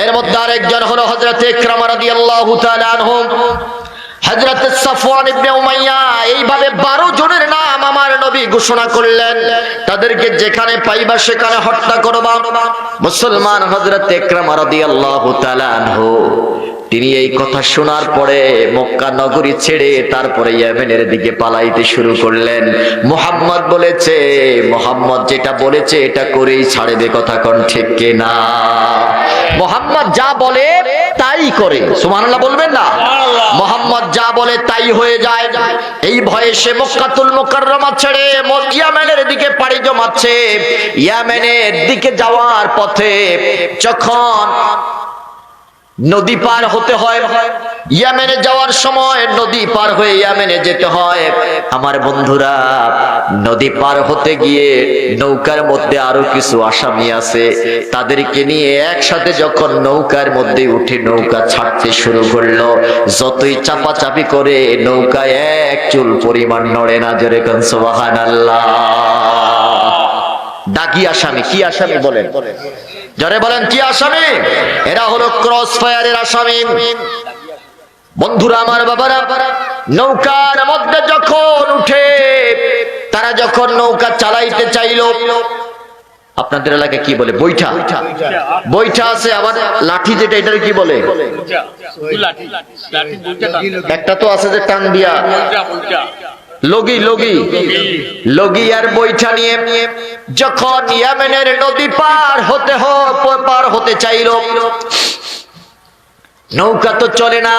এর মধ্যে আরেকজন হলো হযরত ইকরামা রাদিয়াল্লাহু তাআলা আনহু, হযরত সাফওয়ান ইবনে উমাইয়া। এইভাবে 12 জনের নাম আমার নবী ঘোষণা করলেন, তাদেরকে যেখানে পাইবা সেখানে হত্যা করবা। মুসলমান হযরত ইকরামা রাদিয়াল্লাহু তাআলা আনহু তিনি এই কথা শোনার পরে মক্কা নগরী ছেড়ে তারপরে ইয়েমেনের দিকে পালাইতে শুরু করলেন। মুহাম্মদ বলেছে, মুহাম্মদ যেটা বলেছে এটা করেই ছাড়বে, কথা কোন ঠিক কিনা? মুহাম্মদ যা বলে তাই করে, সুবহানাল্লাহ বলবেন না? মুহাম্মদ যা বলে তাই হয়ে যায়। এই ভয়ে সে মক্কাতুল মুকাররমা ছেড়ে ইয়ামেনের দিকে পাড়ি জমাচ্ছে। ইয়ামেনের দিকে যাওয়ার পথে যখন নদী পার হতে হয়, ইয়ামেনে যাওয়ার সময় নদী পার হয়ে ইয়ামেনে যেতে হয়। আমার বন্ধুরা, নদী পার হতে গিয়ে নৌকার মধ্যে আরো কিছু আসামি আছে, তাদেরকে নিয়ে একসাথে যখন নৌকার মধ্যে উঠে নৌকা ছাড়তে শুরু করলো, যতই চাপাচাপি করে নৌকা এক চুল পরিমাণ নড়ে না। জোরে কোন সুবহানাল্লাহ। ডাকি আসামি, কি আসামি বলেন? যারে বলেন কি আসামি? এরা হলো ক্রস ফায়ারের আসামি। বন্ধুরা আমার, বাবারা, নৌকার মধ্যে যখন উঠে তারা যখন নৌকা চালাইতে চাইল, আপনাদের এলাকায় কি বলে? বৈঠা। বৈঠা আছে, আবার লাঠি যেটা, এটার কি বলে? একটা তো আছে যে টান দিয়া, লগি। লগি লগি আর বৈঠা নিয়ে যখন ইয়েমেনের নদী পার হতে চাইল, নৌকা তো চলে না।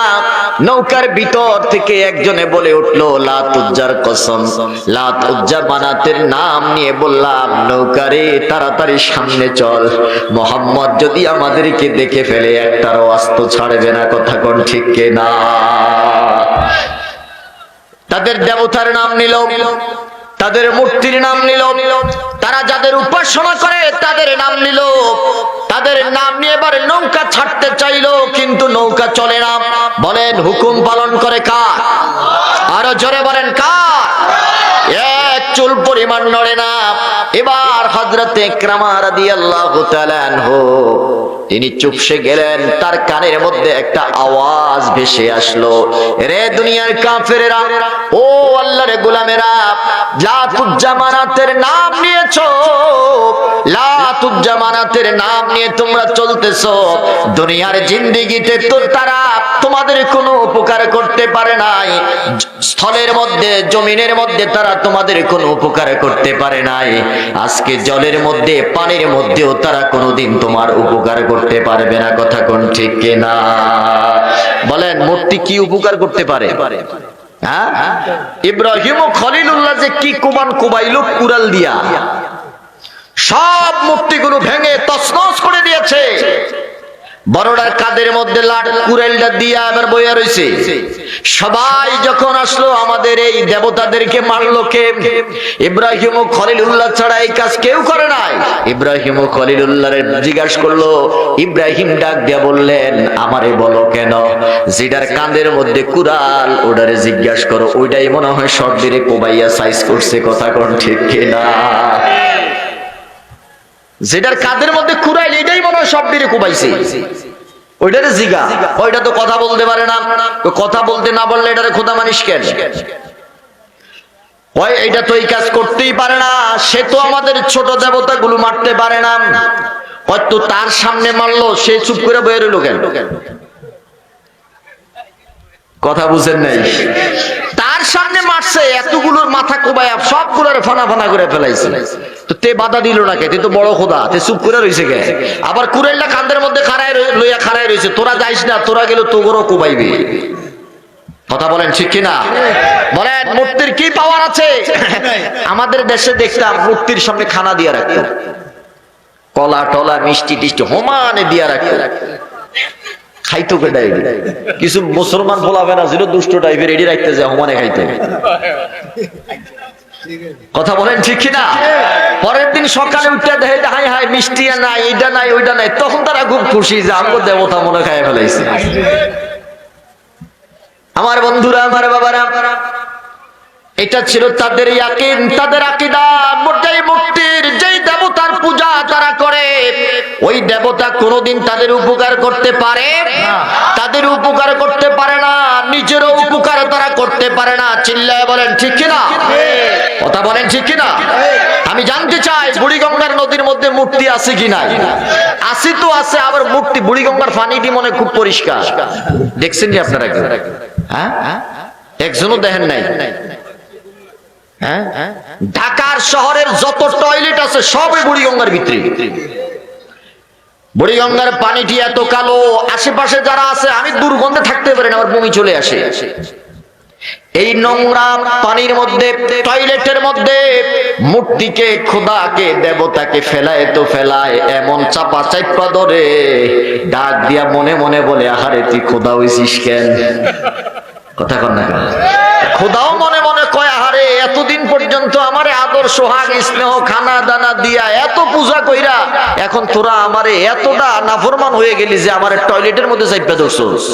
নৌকার ভিতর থেকে একজনে বলে উঠলো, লাত উজ্জার কসম, লাত উজ্জা মানাতের নাম নিয়ে বললাম, নৌকারে তাড়াতাড়ি সামনে চল, মুহাম্মদ যদি আমাদেরকে দেখে ফেলে একটারও আস্ত ছাড়বে না, কথা কোন ঠিক কিনা? তাদের দেবতার নাম নিল, তাদের মূর্তির নাম নিল, তারা যাদের উপাসনা করে তাদের নাম নিল। তাদের নাম নিয়ে এবার নৌকা ছাড়তে চাইলো, কিন্তু নৌকা চলে না। বলেন হুকুম পালন করে কার? আরো জোরে বলেন কার? এক চুল পরিমাণ নড়ে না। এবার হযরত ইকরামা রাদিয়াল্লাহু তাআলা আনহু তিনি চুপসে গেলেন। তার কানের মধ্যে একটা আওয়াজ ভেসে আসলো, রে দুনিয়ার কাফেরেরা, ও আল্লাহর গোলামেরা, লাত উজ্জা মানাতের নাম নিয়েছো, লাত উজ্জা মানাতের নাম নিয়ে তোমরা চলতেছো। দুনিয়ার জিন্দেগিতে তো তারা তোমাদের কোনো উপকার করতে পারে নাই, স্থলের মধ্যে জমিনের মধ্যে তারা তোমাদের কোনো উপকার করতে পারে নাই, আজকে জলের মধ্যে পানির মধ্যেও তারা কোনোদিন তোমার উপকার করতে পারবে না, কথা কোন ঠিক কিনা? বলেন মূর্তি কি উপকার করতে পারে? হ্যাঁ, ইব্রাহিম ও খলিলুল্লাহ যে কি কুবান কুবাইল কুড়াল দিয়া, সব মূর্তিগুলো ভেঙে তছনছ করে দিয়েছে। বড়টার কাদের মধ্যে লাট কুড়ালটা দিয়া এবার বইয়া রয়েছে। সবাই যখন আসলো, আমাদের এই দেবতাদেরকে মারলো কে? ইব্রাহিম ও খলিলুল্লাহ ছাড়া এই কাজ কেউ করে নাই। ইব্রাহিম ও খলিলুল্লাহ জিজ্ঞাসা করলো, ইব্রাহিম ডাক দিয়া বললেন, আমারে বলো কেন? যেটার কাঁধের মধ্যে কুড়াল ওটারে জিজ্ঞাসা করো, ওইটাই মনে হয় শর্ট দিয়ে কোবাইয়া সাইজ করছে, কথা কোন ঠিক কিনা? যেটার কাঁধের মধ্যে কুড়াইল এটাই মনে হয় সব দিয়ে কোবাইছে, ওইটারে জিগা। ওইটা তো কথা বলতে পারে না, কথা বলতে না বললে এটারে খোদা মানিস কেন? ওই এইটা তো এই কাজ করতেই পারে না, সে তো আমাদের ছোট দেবতা গুলো মারতে পারে না, হয়তো তার সামনে মারলো, সে চুপ করে বয়ে রইল কেন? কথা বুঝেন নাই? তার সামনে মারছে, এতগুলোর মাথা কোবায়া সবগুলোর ফানা ফানা করে ফেলাইছে, তো তে বাধা দিল না কে? তে তো বড় খোদা, তে চুপ করে রইছে কে? আবার কুড়াইলটা কান্দের মধ্যে লইয়া খাড়ায় রইছে, তোরা যাইস না, তোরা গেলে তোগরও কোবাইবে, কথা বলেন ঠিক কিনা? বলেন মূর্তির কি পাওয়ার আছে? আমাদের দেশে দেখতাম মূর্তির সামনে খানা দিয়া রাখতো, কলা টলা মিষ্টি টিষ্টি হোমানে দিয়া রাখতো, খাইতো কে? কিছু মুসলমান বলাবে না, যেন দুষ্ট টাইপের এডি রাখতে যায় হোমানে খাইতে, কথা বলেন ঠিক কিনা? পরের দিন সকালে উঠতে দেখে, হাই হাই মিষ্টি নাই, এইটা নাই, ওইটা নাই, তখন তারা খুব খুশি যে আমগো দেবতা মনে খাইয়া ফেলাইছে। আমার বন্ধুরা, আমার বাবারা, এটা ছিল তাদের ইয়াকিন, তাদের আকীদা। যেই মূর্তির, যেই দেবতার পূজা তারা করে, ওই দেবতা কোনোদিন তাদের উপকার করতে পারে না, তাদের উপকার করতে পারে না, নিজেরও উপকার তারা করতে পারে না। চিল্লায় বলেন ঠিক কিনা? কথা বলেন ঠিক কিনা? আমি জানতে চাই বুড়িগঙ্গার নদীর মধ্যে মূর্তি আছে কি নাই? আছে তো আছে, আবার মূর্তি বুড়িগঙ্গার পানিটি মনে খুব পরিষ্কার। দেখছেন কি আপনারা? হ্যাঁ, একজনও দেখেন নাই? ঢাকার শহরের যত টয়লেট আছে সবই বুড়িগঙ্গার ভিতরে। বুড়িগঙ্গার পানিটি এত কালো, আশেপাশে যারা আছে আমি দুর্গন্ধে থাকতে পারি না, আমার বমি চলে আসে। এই নোংরা পানির মধ্যে, টয়লেটের মধ্যে মূর্তিকে, খোদাকে, দেবতাকে ফেলায় তো ফেলায়, এমন চাপা চাপা ধরে ডাক দিয়া মনে মনে বলে, আহারে তুই খোদা হইছিস কেন? কথা কন না? খোদাও মনে মনে কয়, আহারে এতদিন পর্যন্ত আমারে আদর সোহাগ স্নেহ খানা দানা দিয়া এত পূজা কইরা, এখন তোরা আমারে এতটা নাফরমান হয়ে গেলি যে আমারে টয়লেটের মধ্যে চাইপা ধরছস।